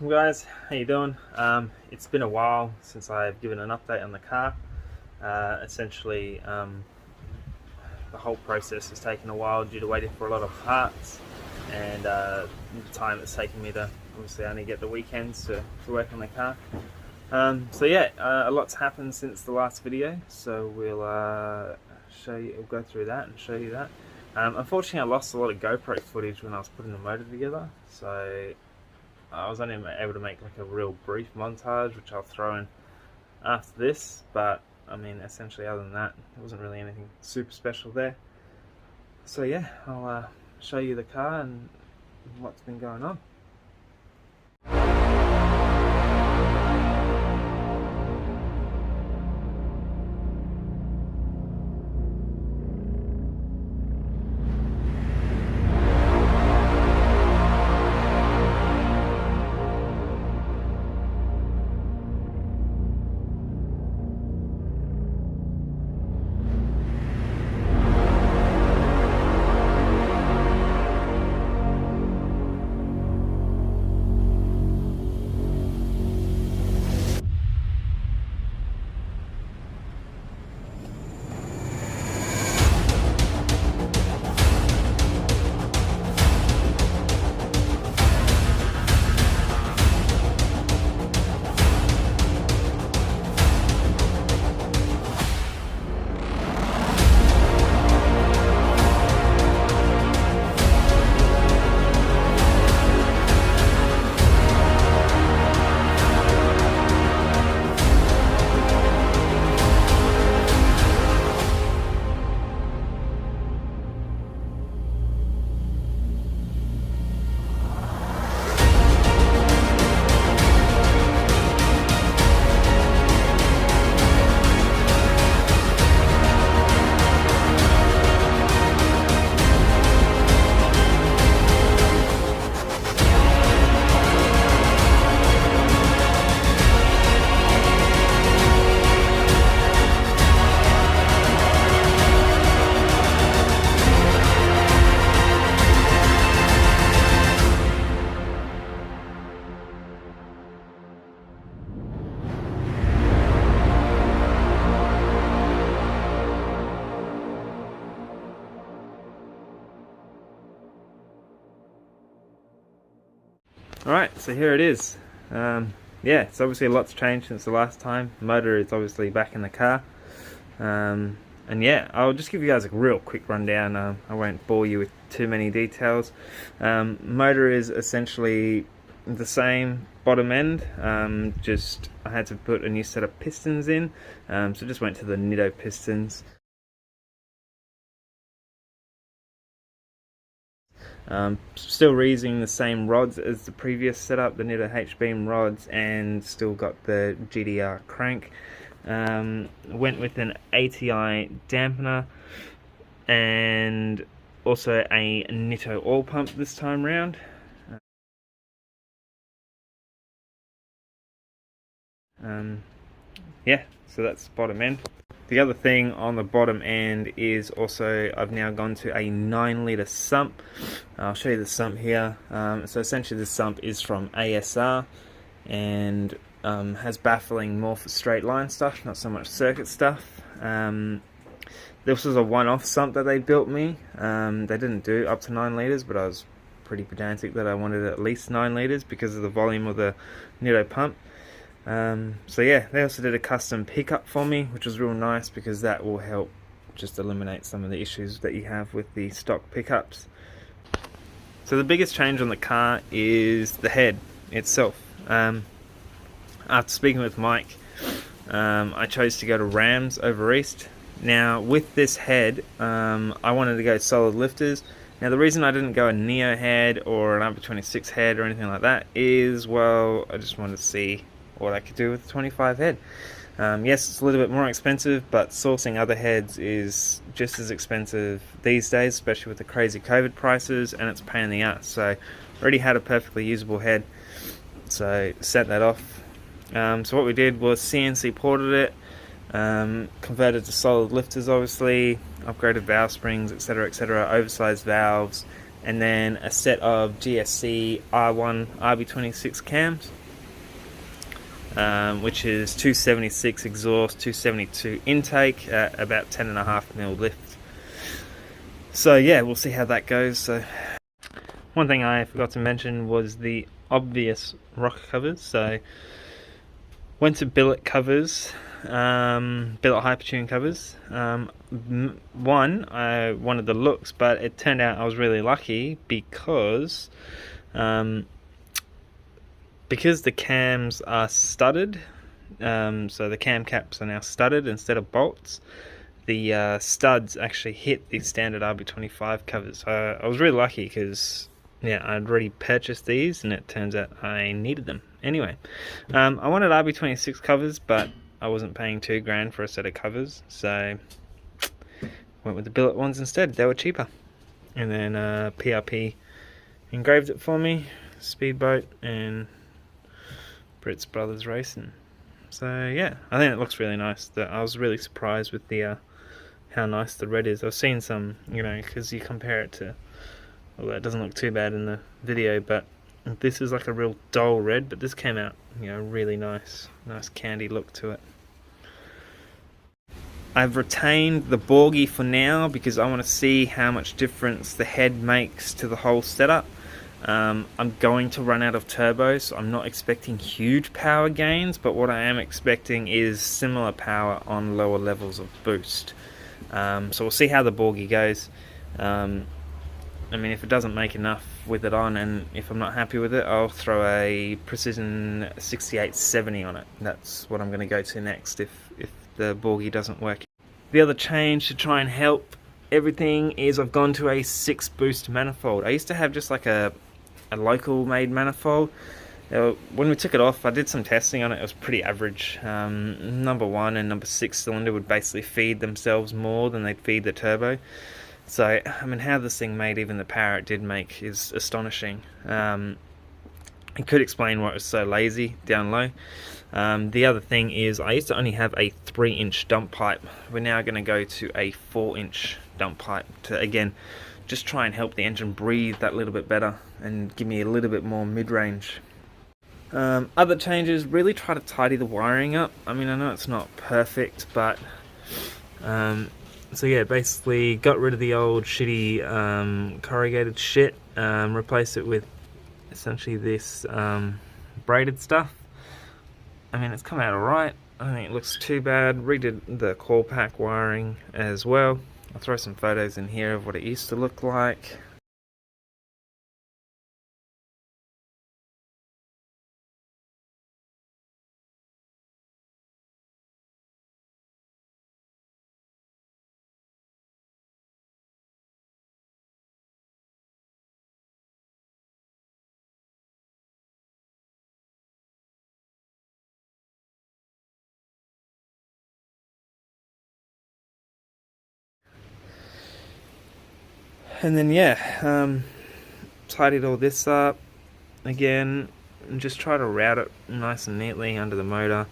welcome guys, how you doing? It's been a while since I've given an update on the car. Essentially, the whole process has taken a while due to waiting for a lot of parts and the time it's taken me to obviously only get the weekends to work on the car. So yeah, a lot's happened since the last video, so we'll go through that and show you that. Unfortunately, I lost a lot of GoPro footage when I was putting the motor together, so I was only able to make like a real brief montage, which I'll throw in after this. But I mean, essentially, other than that, there wasn't really anything super special there. So yeah, I'll show you the car and what's been going on. Alright, so here it is. Yeah, it's obviously a lot's changed since the last time. The motor is obviously back in the car. And yeah, I'll just give you guys a real quick rundown. I won't bore you with too many details. Motor is essentially the same bottom end, just I had to put a new set of pistons in, so just went to the Nitto pistons. Still reusing the same rods as the previous setup, the Nitto H-beam rods, and still got the GDR crank. Went with an ATI dampener and also a Nitto oil pump this time round. Yeah, so that's bottom end. The other thing on the bottom end is also I've now gone to a 9-litre sump. I'll show you the sump here. So essentially the sump is from ASR and has baffling more for straight line stuff, not so much circuit stuff. This was a one-off sump that they built me. They didn't do up to 9 litres, but I was pretty pedantic that I wanted at least 9 litres because of the volume of the Nitto pump. So yeah, they also did a custom pickup for me, which was real nice because that will help just eliminate some of the issues that you have with the stock pickups. So the biggest change on the car is the head itself. After speaking with Mike, I chose to go to Rams over East. Now with this head, I wanted to go solid lifters. Now the reason I didn't go a Neo head or an RB26 head or anything like that is, well, I just wanted to see what I could do with the 25 head. Yes, it's a little bit more expensive, but sourcing other heads is just as expensive these days, especially with the crazy COVID prices, and it's a pain in the ass. So I already had a perfectly usable head, so set that off. So what we did was CNC ported it, converted to solid lifters obviously, upgraded valve springs, etc, etc, oversized valves, and then a set of GSC R1 RB26 cams, which is 276 exhaust, 272 intake at about 10.5mm lift. So yeah, we'll see how that goes. So one thing I forgot to mention was the obvious rocker covers. So went to billet covers, billet Hypertune covers. One, I wanted the looks, but it turned out I was really lucky because the cams are studded, so the cam caps are now studded instead of bolts. The studs actually hit the standard RB25 covers. So I was really lucky because yeah, I'd already purchased these and it turns out I needed them. Anyway, I wanted RB26 covers, but I wasn't paying $2,000 for a set of covers, so went with the billet ones instead. They were cheaper. And then PRP engraved it for me, Speedboat and Brits Brothers Racing. So yeah, I think it looks really nice. I was really surprised with the how nice the red is. I've seen some, you know, because you compare it to, although it doesn't look too bad in the video, but this is like a real dull red, but this came out, you know, really nice candy look to it. I've retained the Borgia for now because I want to see how much difference the head makes to the whole setup. I'm going to run out of turbo, so I'm not expecting huge power gains, but what I am expecting is similar power on lower levels of boost. So we'll see how the Borgia goes. I mean, if it doesn't make enough with it on, and if I'm not happy with it, I'll throw a Precision 6870 on it. That's what I'm going to go to next if the Borgia doesn't work. The other change to try and help everything is I've gone to a 6 boost manifold. I used to have just like a local made manifold. When we took it off, I did some testing on it. It was pretty average. Number 1 and number 6 cylinder would basically feed themselves more than they'd feed the turbo. So, I mean, how this thing made even the power it did make is astonishing. It could explain why it was so lazy down low. The other thing is I used to only have a 3-inch dump pipe. We're now going to go to a 4-inch dump pipe to, again, just try and help the engine breathe that little bit better and give me a little bit more mid-range. Other changes, really try to tidy the wiring up. I mean, I know it's not perfect, but so yeah, basically got rid of the old shitty corrugated shit, replaced it with essentially this braided stuff. I mean, it's come out alright. I don't think it looks too bad. Redid the core pack wiring as well. I'll throw some photos in here of what it used to look like. And then yeah, tidied all this up again and just try to route it nice and neatly under the motor.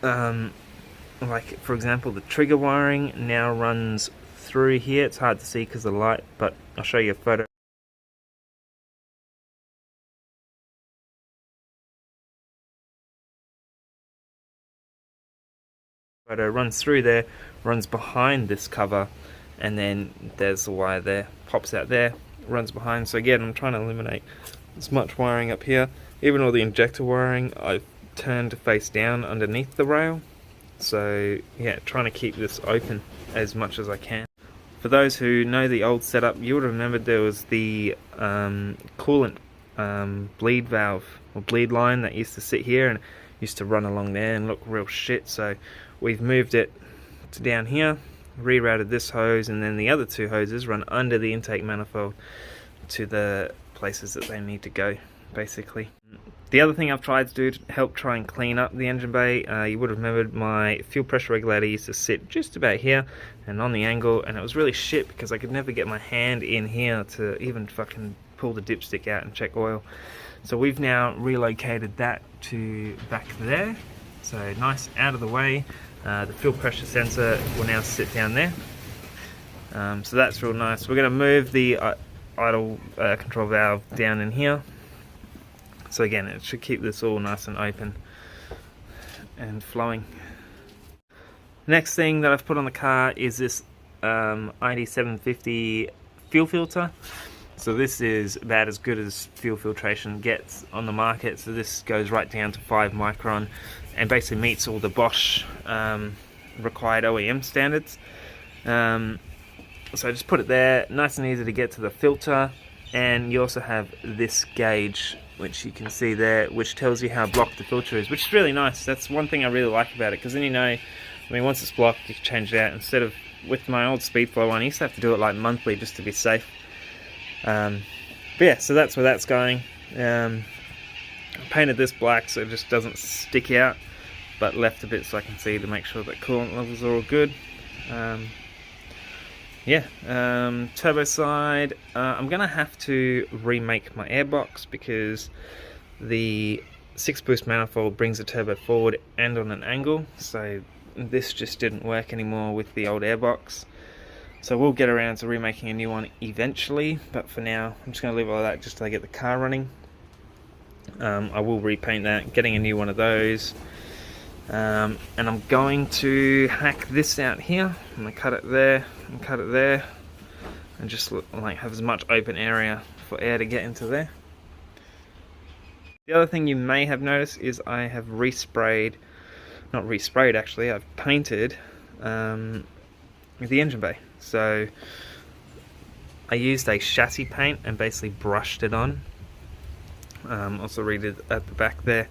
Like for example, the trigger wiring now runs through here. It's hard to see because of the light, but I'll show you a photo. Photo runs through there, runs behind this cover, and then there's the wire there, pops out there, runs behind. So again, I'm trying to eliminate as much wiring up here. Even all the injector wiring I've turned to face down underneath the rail. So yeah, trying to keep this open as much as I can. For those who know the old setup, you would have remembered there was the coolant bleed valve or bleed line that used to sit here and used to run along there and look real shit. So we've moved it to down here, rerouted this hose, and then the other 2 hoses run under the intake manifold to the places that they need to go, basically. The other thing I've tried to do to help try and clean up the engine bay, you would have remembered my fuel pressure regulator used to sit just about here and on the angle, and it was really shit because I could never get my hand in here to even fucking pull the dipstick out and check oil. So we've now relocated that to back there, so nice out of the way. The fuel pressure sensor will now sit down there, so that's real nice. We're going to move the idle control valve down in here. So again, it should keep this all nice and open and flowing. Next thing that I've put on the car is this ID750 fuel filter. So this is about as good as fuel filtration gets on the market. So this goes right down to 5 micron and basically meets all the Bosch required OEM standards. So I just put it there, nice and easy to get to the filter. And you also have this gauge, which you can see there, which tells you how blocked the filter is, which is really nice. That's one thing I really like about it, because then you know, I mean, once it's blocked, you can change it out. Instead of, with my old Speedflow one, I used to have to do it like monthly just to be safe. But yeah, so that's where that's going. I painted this black so it just doesn't stick out, but left a bit so I can see to make sure that coolant levels are all good. Yeah, turbo side, I'm gonna have to remake my airbox because the 6-boost manifold brings the turbo forward and on an angle, so this just didn't work anymore with the old airbox. So we'll get around to remaking a new one eventually, but for now I'm just gonna leave all that just till I get the car running. I will repaint that, getting a new one of those. And I'm going to hack this out here. I'm going to cut it there and cut it there, and just like have as much open area for air to get into there. The other thing you may have noticed is I have resprayed, not resprayed actually, I've painted the engine bay. So I used a chassis paint and basically brushed it on. Also redid at the back there.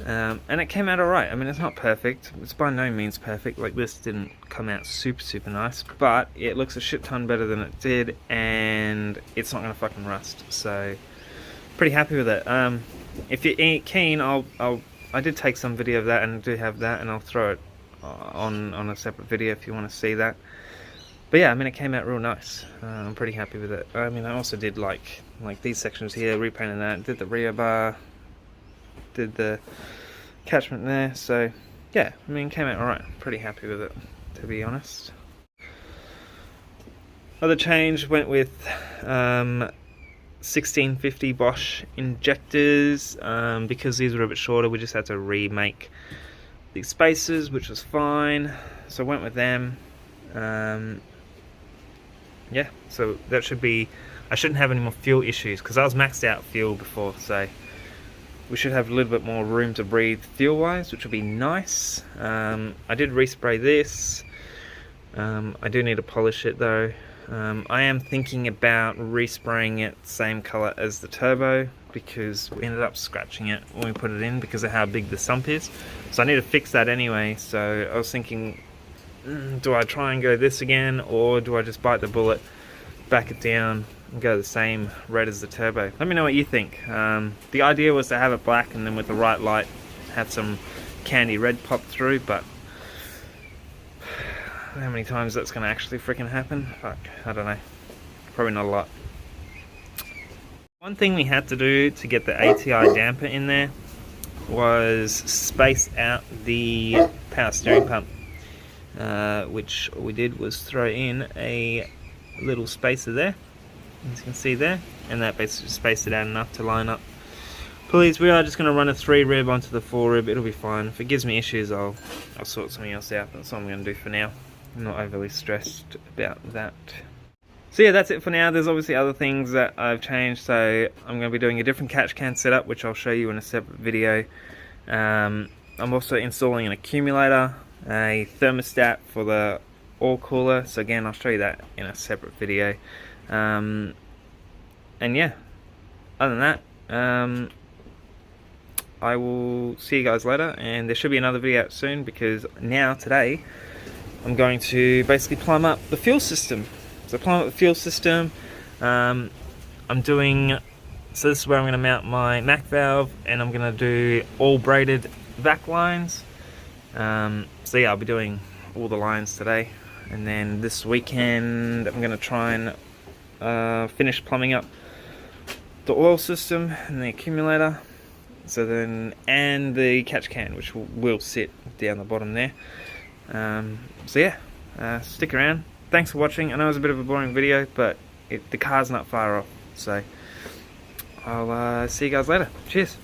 And it came out alright. I mean, it's not perfect, it's by no means perfect, like this didn't come out super nice, but it looks a shit ton better than it did, and it's not gonna fucking rust, so pretty happy with it. If you're keen, I did take some video of that, and I do have that, and I'll throw it on a separate video if you want to see that. But yeah, I mean, it came out real nice. I'm pretty happy with it. I mean, I also did like these sections here, repainted that, did the rear bar, did the catchment there, so yeah, I mean, it came out alright. Pretty happy with it, to be honest. Other change went with 1650 Bosch injectors. Because these were a bit shorter, we just had to remake these spacers, which was fine, so I went with them. Yeah, so that should be, I shouldn't have any more fuel issues, because I was maxed out fuel before, so we should have a little bit more room to breathe fuel-wise, which will be nice. I did respray this. I do need to polish it though. I am thinking about respraying it same color as the turbo, because we ended up scratching it when we put it in because of how big the sump is. So I need to fix that anyway. So I was thinking, do I try and go this again, or do I just bite the bullet, back it down, and go the same red as the turbo? Let me know what you think. The idea was to have it black and then with the right light have some candy red pop through, but how many times that's going to actually freaking happen? Fuck, I don't know. Probably not a lot. One thing we had to do to get the ATI damper in there was space out the power steering pump, which all we did was throw in a little spacer there, as you can see there, and that basically spaced it out enough to line up pulleys. We are just going to run a 3-rib onto the 4-rib. It'll be fine. If it gives me issues, I'll sort something else out. That's what I'm going to do for now. I'm not overly stressed about that. So yeah, that's it for now. There's obviously other things that I've changed, so I'm going to be doing a different catch can setup, which I'll show you in a separate video. I'm also installing an accumulator, a thermostat for the oil cooler, so again, I'll show you that in a separate video. And yeah, other than that, I will see you guys later, and there should be another video out soon, because now, today, I'm going to basically plumb up the fuel system. So plumb up the fuel system, I'm doing, so this is where I'm going to mount my Mac valve, and I'm going to do all braided vac lines. So yeah, I'll be doing all the lines today, and then this weekend I'm going to try and finish plumbing up the oil system and the accumulator, so then, and the catch can, which will sit down the bottom there. So yeah, stick around. Thanks for watching. I know it was a bit of a boring video, but the car's not far off. So I'll see you guys later. Cheers.